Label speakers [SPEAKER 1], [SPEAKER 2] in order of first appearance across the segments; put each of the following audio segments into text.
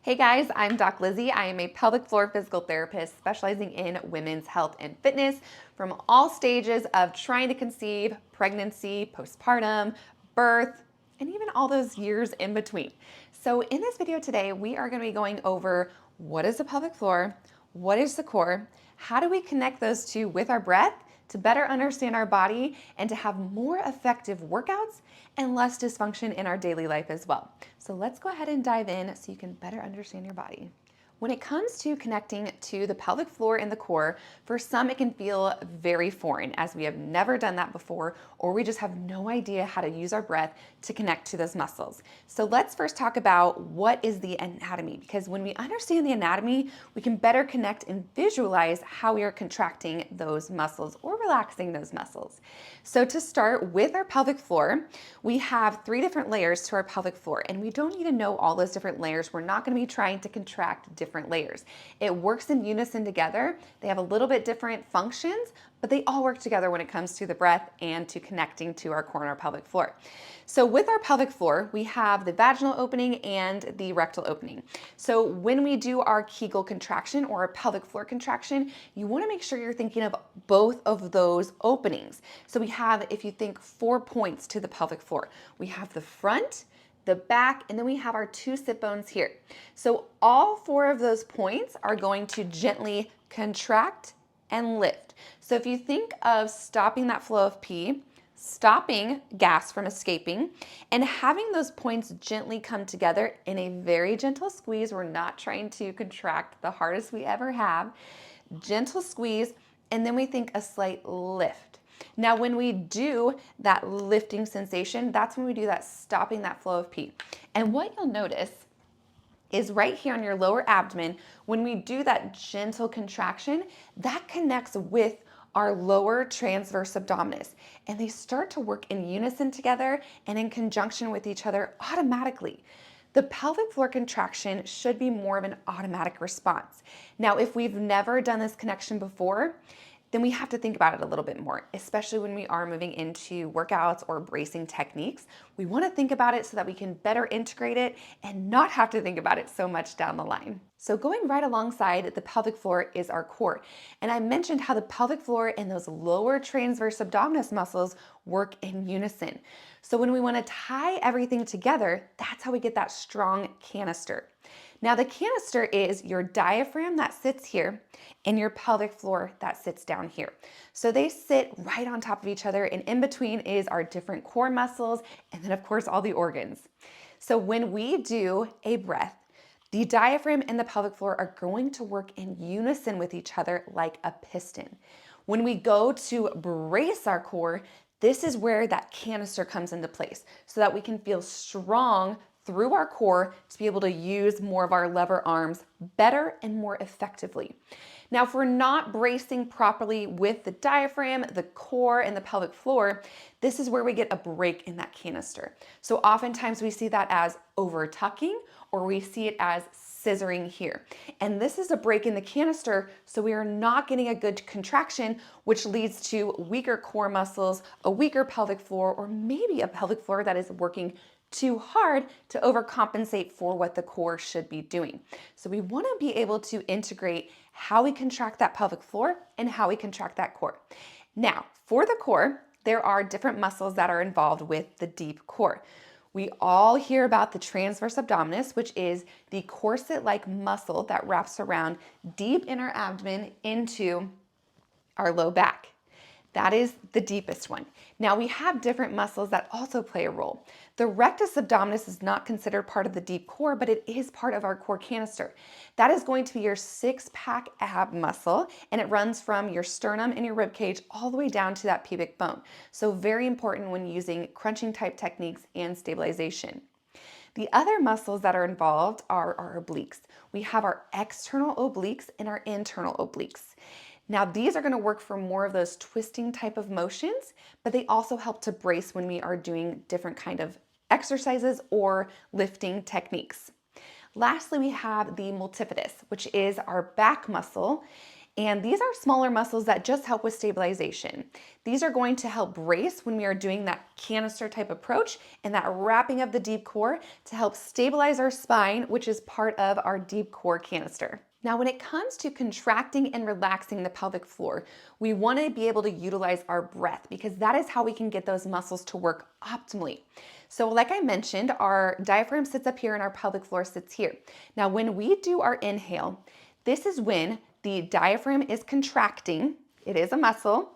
[SPEAKER 1] Hey guys, I'm Doc Lizzie. I am a pelvic floor physical therapist specializing in women's health and fitness from all stages of trying to conceive, pregnancy, postpartum, birth, and even all those years in between. So in this video today, we are going to be going over what is the pelvic floor, what is the core, how do we connect those two with our breath to better understand our body and to have more effective workouts and less dysfunction in our daily life as well. So let's go ahead and dive in so you can better understand your body. When it comes to connecting to the pelvic floor and the core, for some it can feel very foreign as we have never done that before, or we just have no idea how to use our breath to connect to those muscles. So let's first talk about what is the anatomy, because when we understand the anatomy, we can better connect and visualize how we are contracting those muscles or relaxing those muscles. So to start with our pelvic floor, we have 3 different layers to our pelvic floor, and we don't need to know all those different layers. We're not going to be trying to contract different layers. It works in unison together. They have a little bit different functions, but they all work together when it comes to the breath and to connecting to our core and our pelvic floor. So with our pelvic floor, we have the vaginal opening and the rectal opening. So when we do our Kegel contraction or a pelvic floor contraction, you want to make sure you're thinking of both of those openings. So we have, if you think, 4 points to the pelvic floor. We have the front, the back, and then we have our 2 sit bones here. So all 4 of those points are going to gently contract and lift. So if you think of stopping that flow of pee, stopping gas from escaping, and having those points gently come together in a very gentle squeeze. We're not trying to contract the hardest we ever have. Gentle squeeze, and then we think a slight lift. Now, when we do that lifting sensation, that's when we do that stopping that flow of pee. And what you'll notice is right here on your lower abdomen, when we do that gentle contraction, that connects with our lower transverse abdominis, and they start to work in unison together and in conjunction with each other automatically. The pelvic floor contraction should be more of an automatic response. Now, if we've never done this connection before, then we have to think about it a little bit more, especially when we are moving into workouts or bracing techniques. We want to think about it so that we can better integrate it and not have to think about it so much down the line. So going right alongside the pelvic floor is our core. And I mentioned how the pelvic floor and those lower transverse abdominis muscles work in unison. So when we want to tie everything together, that's how we get that strong canister. Now the canister is your diaphragm that sits here and your pelvic floor that sits down here. So they sit right on top of each other, and in between is our different core muscles and then of course all the organs. So when we do a breath, the diaphragm and the pelvic floor are going to work in unison with each other like a piston. When we go to brace our core, this is where that canister comes into place so that we can feel strong through our core to be able to use more of our lever arms better and more effectively. Now, if we're not bracing properly with the diaphragm, the core, and the pelvic floor, this is where we get a break in that canister. So oftentimes we see that as over tucking, or we see it as scissoring here. And this is a break in the canister, so we are not getting a good contraction, which leads to weaker core muscles, a weaker pelvic floor, or maybe a pelvic floor that is working too hard to overcompensate for what the core should be doing. So we want to be able to integrate how we contract that pelvic floor and how we contract that core. Now, for the core, there are different muscles that are involved with the deep core. We all hear about the transverse abdominis, which is the corset-like muscle that wraps around deep in our abdomen into our low back. That is the deepest one. Now we have different muscles that also play a role. The rectus abdominis is not considered part of the deep core, but it is part of our core canister. That is going to be your 6-pack ab muscle, and it runs from your sternum and your rib cage all the way down to that pubic bone. So very important when using crunching type techniques and stabilization. The other muscles that are involved are our obliques. We have our external obliques and our internal obliques. Now these are going to work for more of those twisting type of motions, but they also help to brace when we are doing different kind of exercises or lifting techniques. Lastly, we have the multifidus, which is our back muscle, And these are smaller muscles that just help with stabilization. These are going to help brace when we are doing that canister type approach and that wrapping of the deep core to help stabilize our spine, which is part of our deep core canister. Now, when it comes to contracting and relaxing the pelvic floor, we want to be able to utilize our breath because that is how we can get those muscles to work optimally. So like I mentioned, our diaphragm sits up here and our pelvic floor sits here. Now, when we do our inhale, this is when the diaphragm is contracting, it is a muscle,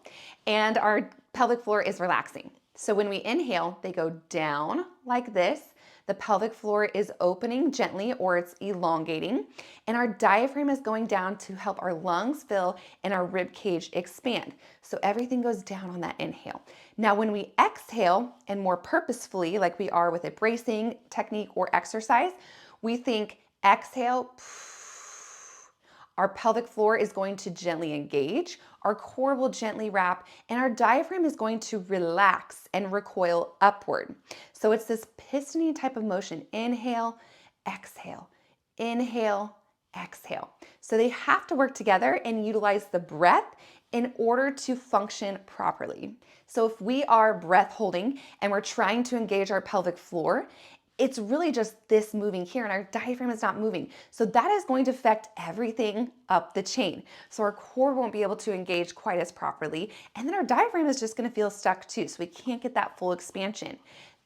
[SPEAKER 1] and our pelvic floor is relaxing. So when we inhale, they go down like this. The pelvic floor is opening gently or it's elongating, and our diaphragm is going down to help our lungs fill and our rib cage expand. So everything goes down on that inhale. Now, when we exhale, and more purposefully, like we are with a bracing technique or exercise, we think exhale, our pelvic floor is going to gently engage, our core will gently wrap, and our diaphragm is going to relax and recoil upward. So it's this pistoning type of motion. Inhale, exhale, inhale, exhale. So they have to work together and utilize the breath in order to function properly. So if we are breath holding and we're trying to engage our pelvic floor, it's really just this moving here and our diaphragm is not moving. So that is going to affect everything up the chain. So our core won't be able to engage quite as properly. And then our diaphragm is just gonna feel stuck too. So we can't get that full expansion.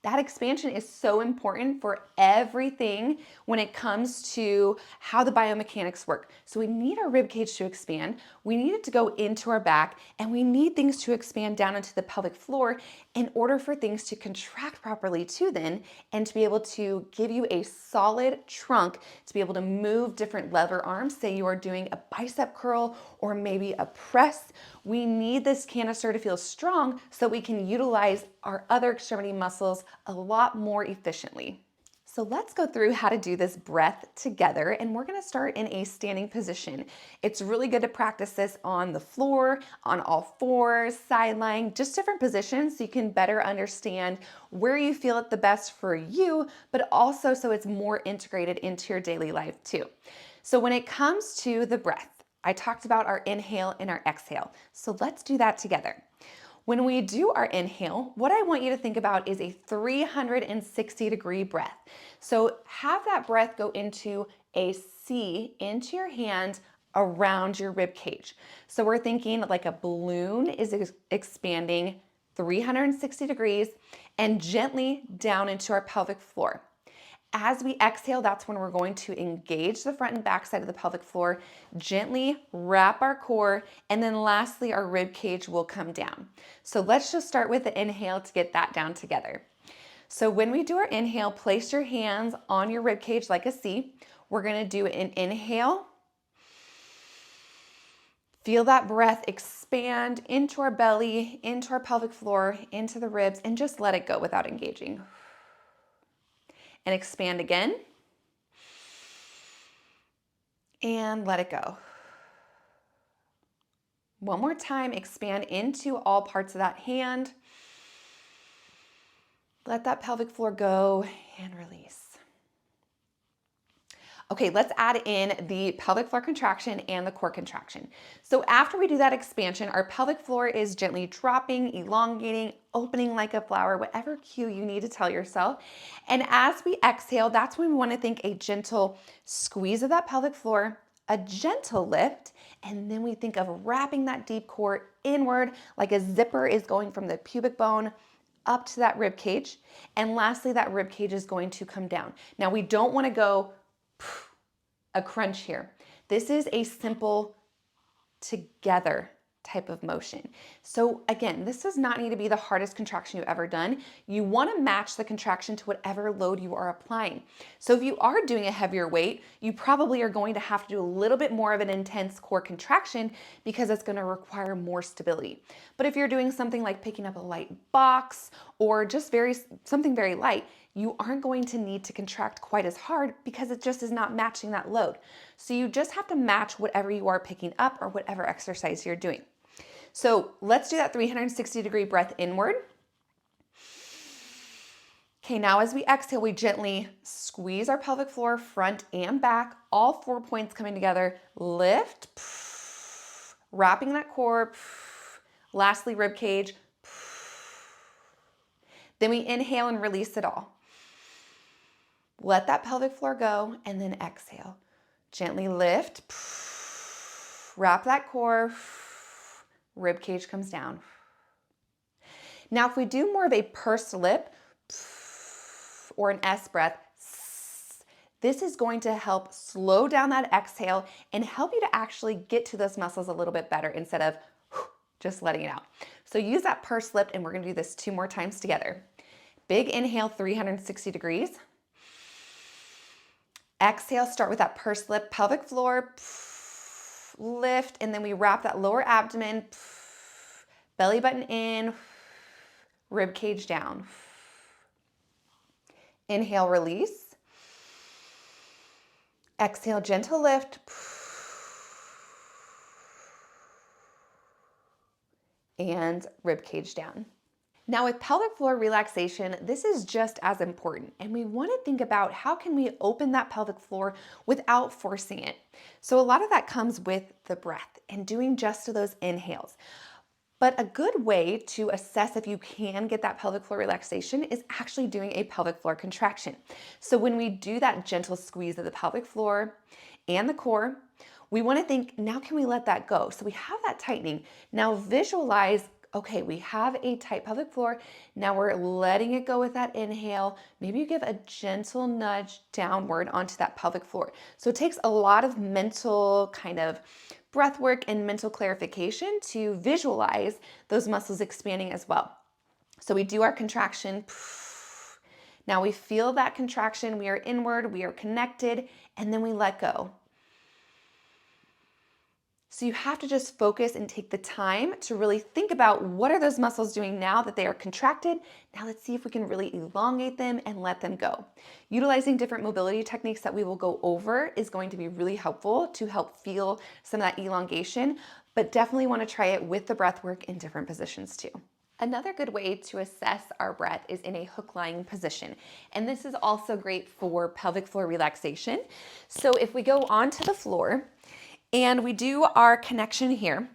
[SPEAKER 1] That expansion is so important for everything when it comes to how the biomechanics work. So we need our rib cage to expand, we need it to go into our back, and we need things to expand down into the pelvic floor in order for things to contract properly too then, and to be able to give you a solid trunk to be able to move different lever arms. Say you are doing a bicep curl or maybe a press. We need this canister to feel strong so we can utilize our other extremity muscles a lot more efficiently. So let's go through how to do this breath together, and we're gonna start in a standing position. It's really good to practice this on the floor, on all fours, side lying, just different positions so you can better understand where you feel it the best for you, but also so it's more integrated into your daily life too. So when it comes to the breath, I talked about our inhale and our exhale. So let's do that together. When we do our inhale, what I want you to think about is a 360-degree breath. So have that breath go into a C into your hand around your rib cage. So we're thinking like a balloon is expanding 360 degrees and gently down into our pelvic floor. As we exhale, that's when we're going to engage the front and back side of the pelvic floor, gently wrap our core, and then lastly, our rib cage will come down. So let's just start with the inhale to get that down together. So when we do our inhale, place your hands on your rib cage like a C. We're gonna do an inhale. Feel that breath expand into our belly, into our pelvic floor, into the ribs, and just let it go without engaging. And expand again, and let it go. One more time, expand into all parts of that hand. Let that pelvic floor go and release. Okay, let's add in the pelvic floor contraction and the core contraction. So after we do that expansion, our pelvic floor is gently dropping, elongating, opening like a flower, whatever cue you need to tell yourself. And as we exhale, that's when we want to think a gentle squeeze of that pelvic floor, a gentle lift, and then we think of wrapping that deep core inward like a zipper is going from the pubic bone up to that rib cage. And lastly, that rib cage is going to come down. Now we don't want to go a crunch here. This is a simple together type of motion. So again, this does not need to be the hardest contraction you've ever done. You want to match the contraction to whatever load you are applying. So if you are doing a heavier weight, you probably are going to have to do a little bit more of an intense core contraction because it's going to require more stability. But if you're doing something like picking up a light box or just something very light, you aren't going to need to contract quite as hard because it just is not matching that load. So you just have to match whatever you are picking up or whatever exercise you're doing. So let's do that 360-degree breath inward. Okay, now as we exhale, we gently squeeze our pelvic floor front and back, all 4 points coming together. Lift, wrapping that core. Lastly, rib cage. Then we inhale and release it all. Let that pelvic floor go, and then exhale. Gently lift. Wrap that core. Rib cage comes down. Now, if we do more of a pursed lip or an S breath, this is going to help slow down that exhale and help you to actually get to those muscles a little bit better instead of just letting it out. So use that pursed lip, and we're gonna do this 2 more times together. Big inhale, 360 degrees. Exhale, start with that pursed lip, pelvic floor, lift, and then we wrap that lower abdomen, belly button in, rib cage down. Inhale, release. Exhale, gentle lift. And rib cage down. Now with pelvic floor relaxation, this is just as important, and we want to think about how can we open that pelvic floor without forcing it. So a lot of that comes with the breath and doing just those inhales. But a good way to assess if you can get that pelvic floor relaxation is actually doing a pelvic floor contraction. So when we do that gentle squeeze of the pelvic floor and the core, we want to think, now can we let that go? So we have that tightening. Now visualize, okay, we have a tight pelvic floor. Now we're letting it go with that inhale. Maybe you give a gentle nudge downward onto that pelvic floor. So it takes a lot of mental kind of breath work and mental clarification to visualize those muscles expanding as well. So we do our contraction. Now we feel that contraction. We are inward, we are connected, and then we let go. So you have to just focus and take the time to really think about what are those muscles doing now that they are contracted. Now let's see if we can really elongate them and let them go. Utilizing different mobility techniques that we will go over is going to be really helpful to help feel some of that elongation, but definitely want to try it with the breath work in different positions too. Another good way to assess our breath is in a hook lying position. And this is also great for pelvic floor relaxation. So if we go onto the floor, and we do our connection here,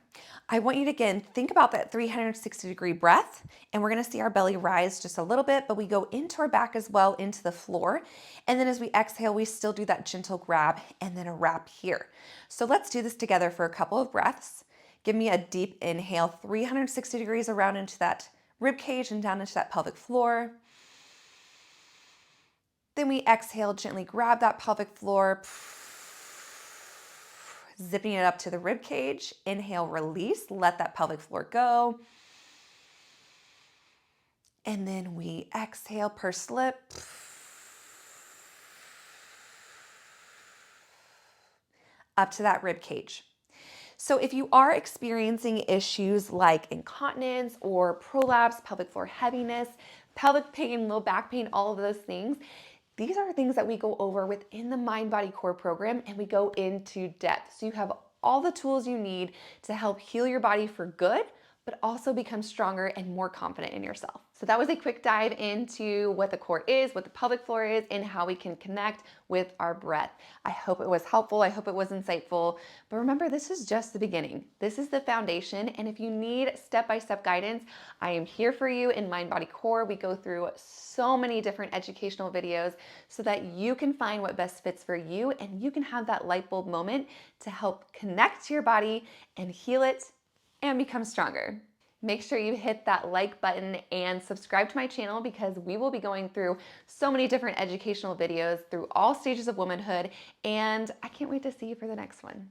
[SPEAKER 1] I want you to, again, think about that 360-degree breath, and we're gonna see our belly rise just a little bit, but we go into our back as well, into the floor. And then as we exhale, we still do that gentle grab and then a wrap here. So let's do this together for a couple of breaths. Give me a deep inhale, 360 degrees around into that rib cage and down into that pelvic floor. Then we exhale, gently grab that pelvic floor, zipping it up to the rib cage. Inhale, release, let that pelvic floor go. And then we exhale, pursed lip. Up to that rib cage. So if you are experiencing issues like incontinence or prolapse, pelvic floor heaviness, pelvic pain, low back pain, all of those things, these are things that we go over within the Mind Body Core program, and we go into depth. So you have all the tools you need to help heal your body for good, but also become stronger and more confident in yourself. So that was a quick dive into what the core is, what the pelvic floor is, and how we can connect with our breath. I hope it was helpful. I hope it was insightful. But remember, this is just the beginning. This is the foundation. And if you need step-by-step guidance, I am here for you in Mind Body Core. We go through so many different educational videos so that you can find what best fits for you, and you can have that light bulb moment to help connect to your body and heal it and become stronger. Make sure you hit that like button and subscribe to my channel, because we will be going through so many different educational videos through all stages of womanhood, and I can't wait to see you for the next one.